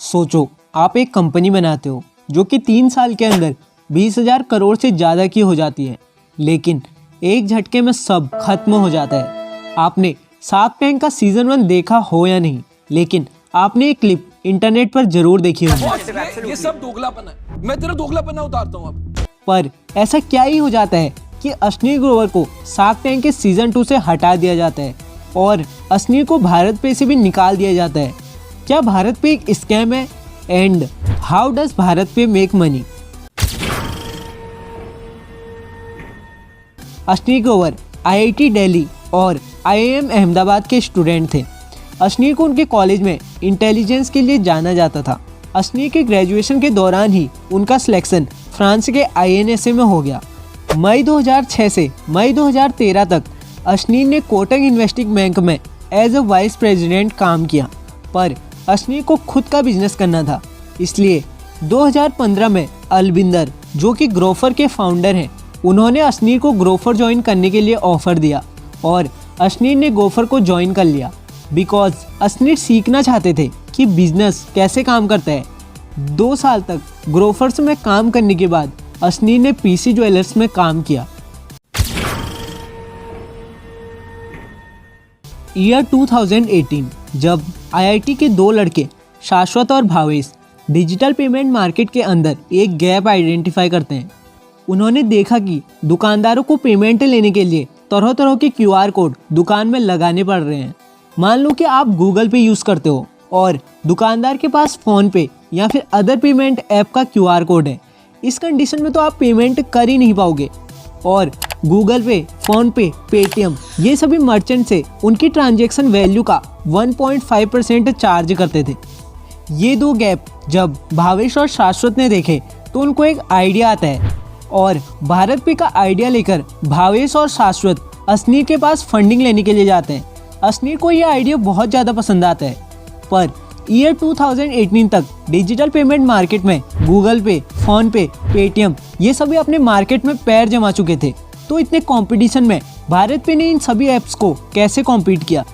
सोचो, आप एक कंपनी बनाते हो जो कि 3 साल के अंदर 20,000 करोड़ से ज़्यादा की हो जाती है, लेकिन एक झटके में सब खत्म हो जाता है। आपने शार्क टैंक का सीजन 1 देखा हो या नहीं, लेकिन आपने एक क्लिप इंटरनेट पर जरूर देखी होगी। ये सब दोगलापन है, मैं तेरा दोगलापन उतारता हूँ अब। पर ऐसा क्या ही हो जाता है कि अश्नीर ग्रोवर को शार्क टैंक के सीजन 2 से हटा दिया जाता है और अश्नीर को भारत पे से भी निकाल दिया जाता है। क्या भारत पे एक स्कैम है? एंड हाउ डज भारत पे make money? Ashneer Grover IIT Delhi और IIM अहमदाबाद के स्टूडेंट थे। अश्नीर को उनके कॉलेज में इंटेलिजेंस के लिए जाना जाता था। अश्नीर के ग्रेजुएशन के दौरान ही उनका सिलेक्शन फ्रांस के INSA में हो गया। मई 2006 से मई 2013 तक अश्नीर ने कोटक इन्वेस्टिंग बैंक में एज अ वाइस प्रेसिडेंट काम किया, पर अश्नीर को खुद का बिजनेस करना था, इसलिए 2015 में अलबिंदर, जो कि ग्रोफर के फाउंडर हैं, उन्होंने अश्नीर को ग्रोफर ज्वाइन करने के लिए ऑफर दिया और अश्नीर ने ग्रोफर को ज्वाइन कर लिया बिकॉज अश्नीर सीखना चाहते थे कि बिजनेस कैसे काम करता है। 2 साल तक ग्रोफर्स में काम करने के बाद अश्नीर ने PC ज्वेलर्स में काम किया। ईयर 2018 जब IIT के 2 लड़के शाश्वत और भावेश डिजिटल पेमेंट मार्केट के अंदर एक गैप आइडेंटिफाई करते हैं। उन्होंने देखा कि दुकानदारों को पेमेंट लेने के लिए तरह तरह के QR कोड दुकान में लगाने पड़ रहे हैं। मान लो कि आप गूगल पे यूज़ करते हो और दुकानदार के पास फ़ोन पे या फिर अदर पेमेंट ऐप का QR कोड है। इस कंडीशन में तो आप पेमेंट कर ही नहीं पाओगे और गूगल पे, फ़ोन पे, पेटीएम ये सभी मर्चेंट से उनकी ट्रांजैक्शन वैल्यू का 1.5% चार्ज करते थे। ये 2 गैप जब भावेश और शाश्वत ने देखे तो उनको एक आइडिया आता है और भारत पे का आइडिया लेकर भावेश और शाश्वत अश्नीर के पास फंडिंग लेने के लिए जाते हैं। अश्नीर को यह आइडिया बहुत ज़्यादा पसंद आता है, पर ईयर 2018 तक डिजिटल पेमेंट मार्केट में गूगल पे, फ़ोन पे, पेटीएम ये सभी अपने मार्केट में पैर जमा चुके थे। तो इतने कंपटीशन में भारत पे ने इन सभी ऐप्स को कैसे कॉम्पीट किया?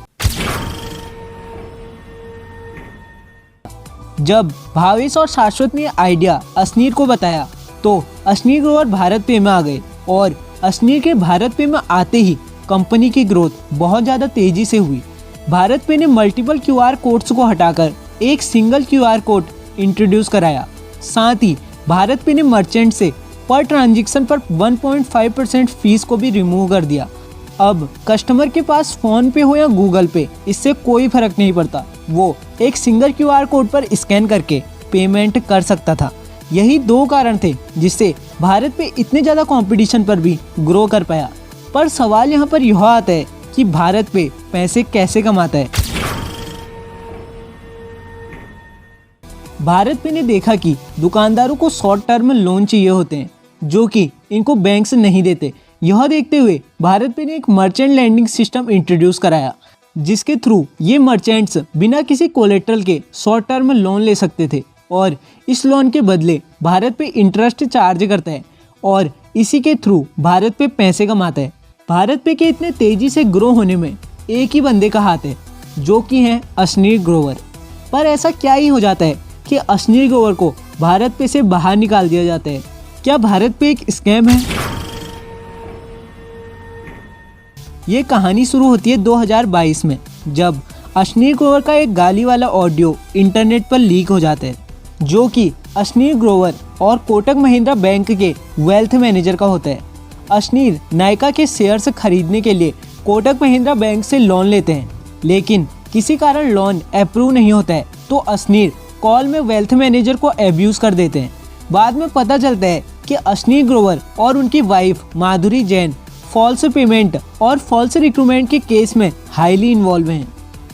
जब भावेश और शाश्वत ने आइडिया अश्नीर को बताया तो अश्नीर ग्रोवर भारत पे में आ गए और अश्नीर के भारत पे में आते ही कंपनी की ग्रोथ बहुत ज़्यादा तेज़ी से हुई। भारत पे ने मल्टीपल QR कोड्स को हटाकर एक सिंगल QR कोड इंट्रोड्यूस कराया। साथ ही भारत पे ने मर्चेंट से पर ट्रांजैक्शन पर 1.5% फीस को भी रिमूव कर दिया। अब कस्टमर के पास फ़ोन पे हो या गूगल पे, इससे कोई फर्क नहीं पड़ता, वो एक सिंगल QR कोड पर स्कैन करके पेमेंट कर सकता था। यही 2 कारण थे जिससे भारत पे इतने ज़्यादा कंपटीशन पर भी ग्रो कर पाया। पर सवाल यहाँ पर यह आता है कि भारत पे पैसे कैसे कमाता है? भारत पे ने देखा कि दुकानदारों को शॉर्ट टर्म लोन चाहिए होते हैं जो कि इनको बैंक से नहीं देते। यह देखते हुए भारत पे ने एक मर्चेंट लैंडिंग सिस्टम इंट्रोड्यूस कराया, जिसके थ्रू ये मर्चेंट्स बिना किसी कोलेट्रल के शॉर्ट टर्म लोन ले सकते थे और इस लोन के बदले भारत पे इंटरेस्ट चार्ज करता है और इसी के थ्रू भारत पे पैसे कमाता है। भारत पे के इतने तेजी से ग्रो होने में एक ही बंदे का हाथ है, जो कि है अश्नीर ग्रोवर। पर ऐसा क्या ही हो जाता है कि अश्नीर ग्रोवर को भारत पे से बाहर निकाल दिया जाता है? क्या भारत पे एक स्कैम है? ये कहानी शुरू होती है 2022 में, जब अश्नीर ग्रोवर का एक गाली वाला ऑडियो इंटरनेट पर लीक हो जाता है, जो कि अश्नीर ग्रोवर और कोटक महिंद्रा बैंक के वेल्थ मैनेजर का होता है। अश्नीर नायका के शेयर्स खरीदने के लिए कोटक महिंद्रा बैंक से लोन लेते हैं, लेकिन किसी कारण लोन अप्रूव नहीं होता है, तो अश्नीर कॉल में वेल्थ मैनेजर को एब्यूज कर देते हैं। बाद में पता चलता है कि अश्नीर ग्रोवर और उनकी वाइफ माधुरी जैन फॉल्स पेमेंट और फॉल्स रिक्रूटमेंट के केस में हाईली इन्वॉल्व हैं।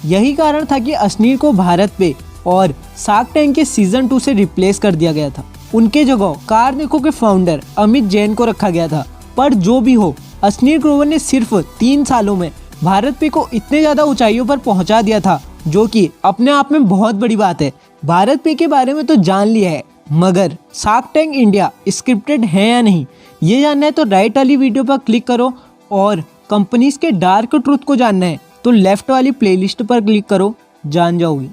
यही कारण था कि अश्नीर को भारत पे और शार्क टैंक के सीजन 2 से रिप्लेस कर दिया गया था। उनके जगह कारनिको के फाउंडर अमित जैन को रखा गया था। पर जो भी हो, अश्नीर ग्रोवर ने सिर्फ 3 सालों में भारत पे को इतने ज़्यादा ऊंचाइयों पर पहुंचा दिया था, जो कि अपने आप में बहुत बड़ी बात है। भारत पे के बारे में तो जान लिया है, मगर शार्क टैंक इंडिया स्क्रिप्टेड है या नहीं, ये जानना है तो राइट वाली वीडियो पर क्लिक करो और कंपनीज के डार्क ट्रूथ को जानना है तो लेफ्ट वाली प्लेलिस्ट पर क्लिक करो, जान जाओगे।